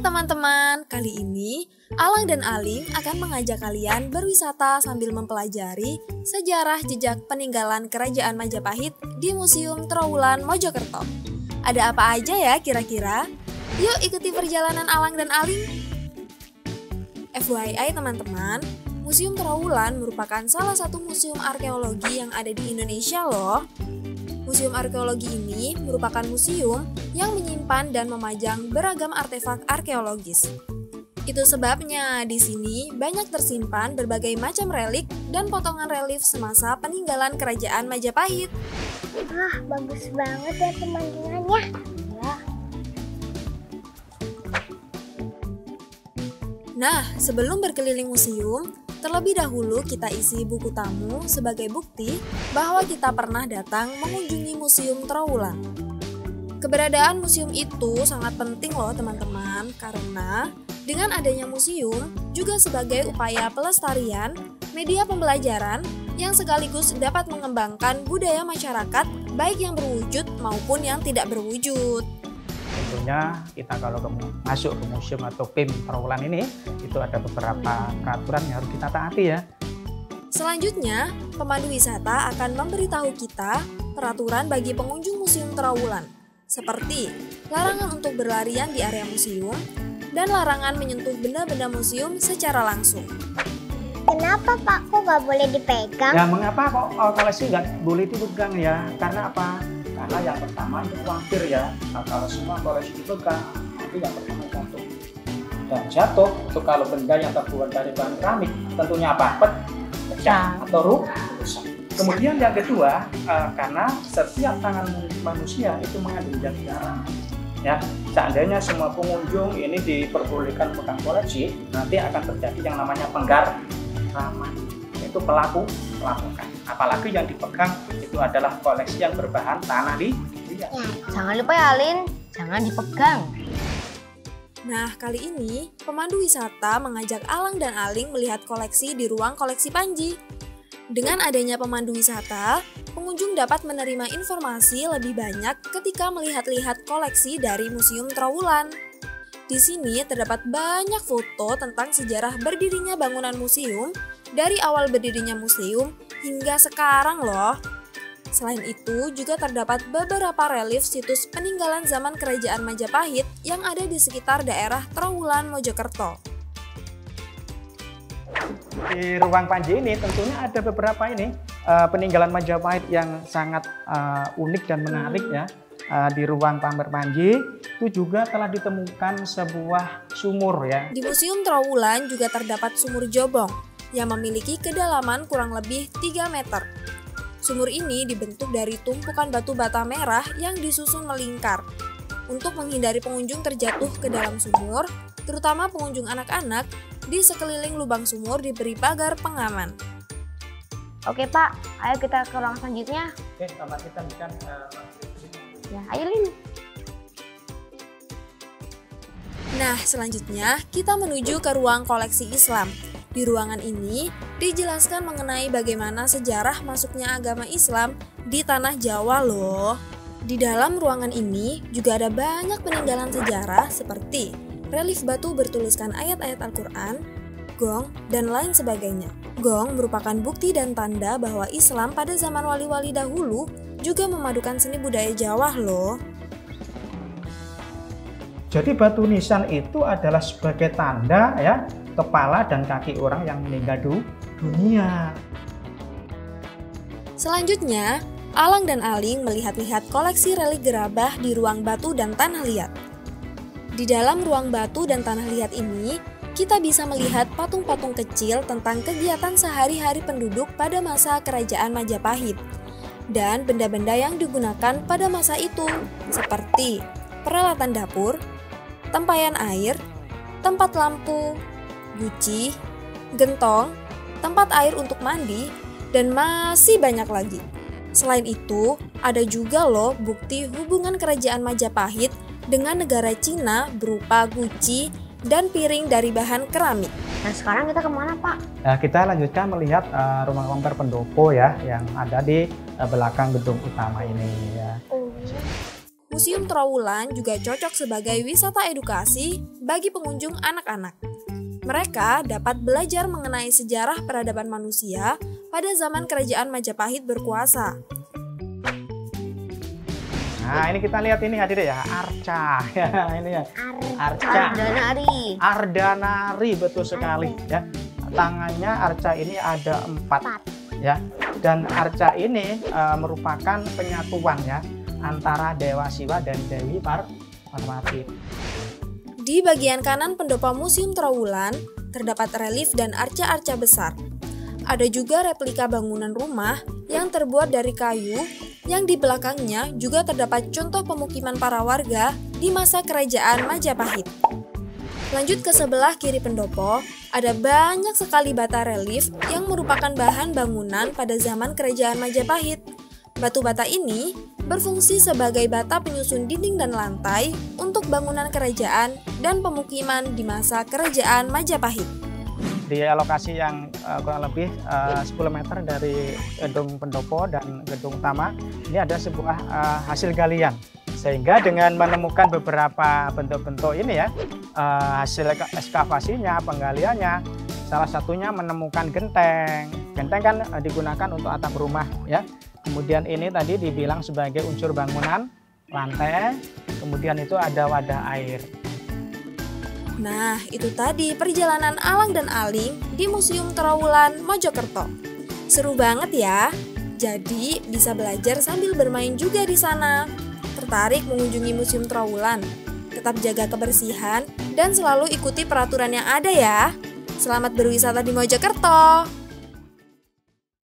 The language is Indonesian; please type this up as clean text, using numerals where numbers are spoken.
teman-teman, kali ini Alang dan Aling akan mengajak kalian berwisata sambil mempelajari sejarah jejak peninggalan Kerajaan Majapahit di Museum Trowulan Mojokerto. Ada apa aja ya kira-kira? Yuk ikuti perjalanan Alang dan Aling. FYI teman-teman, Museum Trowulan merupakan salah satu museum arkeologi yang ada di Indonesia loh. Museum arkeologi ini merupakan museum yang menyimpan dan memajang beragam artefak arkeologis. Itu sebabnya di sini banyak tersimpan berbagai macam relik dan potongan relief semasa peninggalan Kerajaan Majapahit. Bagus banget ya pemandangannya. Nah, sebelum berkeliling museum, terlebih dahulu kita isi buku tamu sebagai bukti bahwa kita pernah datang mengunjungi Museum Trowulan. Keberadaan museum itu sangat penting loh teman-teman, karena dengan adanya museum juga sebagai upaya pelestarian, media pembelajaran yang sekaligus dapat mengembangkan budaya masyarakat baik yang berwujud maupun yang tidak berwujud. Tentunya kita kalau masuk ke museum atau PIM Trowulan ini, itu ada beberapa peraturan yang harus kita taati ya. Selanjutnya, pemandu wisata akan memberitahu kita peraturan bagi pengunjung Museum Trowulan, seperti larangan untuk berlarian di area museum dan larangan menyentuh benda-benda museum secara langsung. Kenapa Pak, kok nggak boleh dipegang? Ya mengapa kok koleksi nggak boleh dipegang ya? Karena apa? Karena yang pertama itu khawatir ya, kalau semua koleksi dipegang, nanti yang pertama jatuh. Dan jatuh itu kalau benda yang terbuat dari bahan keramik, tentunya apa? Pecah atau rusak. Kemudian yang kedua, karena setiap tangan manusia itu mengandung zat garam. Ya, seandainya semua pengunjung ini diperbolehkan pegang koleksi, nanti akan terjadi yang namanya penggaraman. Itu pelaku melakukan. Apalagi yang dipegang itu adalah koleksi yang berbahan tanah liat. Jangan lupa ya Alin, jangan dipegang. Nah, kali ini pemandu wisata mengajak Alang dan Aling melihat koleksi di ruang koleksi Panji. Dengan adanya pemandu wisata, pengunjung dapat menerima informasi lebih banyak ketika melihat-lihat koleksi dari Museum Trowulan. Di sini terdapat banyak foto tentang sejarah berdirinya bangunan museum, dari awal berdirinya museum hingga sekarang loh. Selain itu, juga terdapat beberapa relief situs peninggalan zaman Kerajaan Majapahit yang ada di sekitar daerah Trowulan Mojokerto. Di ruang Panji ini tentunya ada beberapa peninggalan Majapahit yang sangat unik dan menarik ya. Di ruang pamer Panji itu juga telah ditemukan sebuah sumur ya. Di Museum Trowulan juga terdapat sumur Jobong yang memiliki kedalaman kurang lebih 3 meter. Sumur ini dibentuk dari tumpukan batu bata merah yang disusun melingkar. Untuk menghindari pengunjung terjatuh ke dalam sumur, terutama pengunjung anak-anak, di sekeliling lubang sumur diberi pagar pengaman. Oke Pak, ayo kita ke ruang selanjutnya. Oke, kamar kita bukan Ya, ayo Lin. Nah, selanjutnya kita menuju ke ruang koleksi Islam. Di ruangan ini dijelaskan mengenai bagaimana sejarah masuknya agama Islam di tanah Jawa loh. Di dalam ruangan ini juga ada banyak peninggalan sejarah seperti relief batu bertuliskan ayat-ayat Al-Quran, gong, dan lain sebagainya. Gong merupakan bukti dan tanda bahwa Islam pada zaman wali-wali dahulu juga memadukan seni budaya Jawa loh. Jadi batu nisan itu adalah sebagai tanda ya kepala dan kaki orang yang meninggal dunia. Selanjutnya, Alang dan Aling melihat-lihat koleksi relik gerabah di ruang batu dan tanah liat. Di dalam ruang batu dan tanah liat ini, kita bisa melihat patung-patung kecil tentang kegiatan sehari-hari penduduk pada masa Kerajaan Majapahit dan benda-benda yang digunakan pada masa itu, seperti peralatan dapur, tempayan air, tempat lampu, guci, gentong, tempat air untuk mandi, dan masih banyak lagi. Selain itu, ada juga loh bukti hubungan Kerajaan Majapahit dengan negara Cina berupa guci dan piring dari bahan keramik. Nah sekarang kita kemana Pak? Kita lanjutkan melihat rumah komper pendopo ya yang ada di belakang gedung utama ini ya. Museum Trowulan juga cocok sebagai wisata edukasi bagi pengunjung anak-anak. Mereka dapat belajar mengenai sejarah peradaban manusia pada zaman Kerajaan Majapahit berkuasa. Nah, ini kita lihat ini Adik ya, arca. Ya, ini ya. Arca. Ardanari, betul sekali ya. Tangannya arca ini ada 4 ya. Dan arca ini merupakan penyatuan ya antara Dewa Siwa dan Dewi Parwati. Di bagian kanan pendopo Museum Trowulan terdapat relief dan arca-arca besar. Ada juga replika bangunan rumah yang terbuat dari kayu, yang di belakangnya juga terdapat contoh pemukiman para warga di masa Kerajaan Majapahit. Lanjut ke sebelah kiri pendopo, ada banyak sekali bata relief yang merupakan bahan bangunan pada zaman Kerajaan Majapahit. Batu bata ini berfungsi sebagai bata penyusun dinding dan lantai untuk bangunan kerajaan dan pemukiman di masa Kerajaan Majapahit. Di lokasi yang kurang lebih 10 meter dari gedung pendopo dan gedung utama, ini ada sebuah hasil galian. Sehingga dengan menemukan beberapa bentuk-bentuk ini ya, hasil ekskavasinya, penggaliannya, salah satunya menemukan genteng. Genteng kan digunakan untuk atap rumah ya. Kemudian ini tadi dibilang sebagai unsur bangunan, lantai, kemudian itu ada wadah air. Nah, itu tadi perjalanan Alang dan Aling di Museum Trowulan Mojokerto. Seru banget ya. Jadi, bisa belajar sambil bermain juga di sana. Tertarik mengunjungi Museum Trowulan? Tetap jaga kebersihan dan selalu ikuti peraturan yang ada ya. Selamat berwisata di Mojokerto.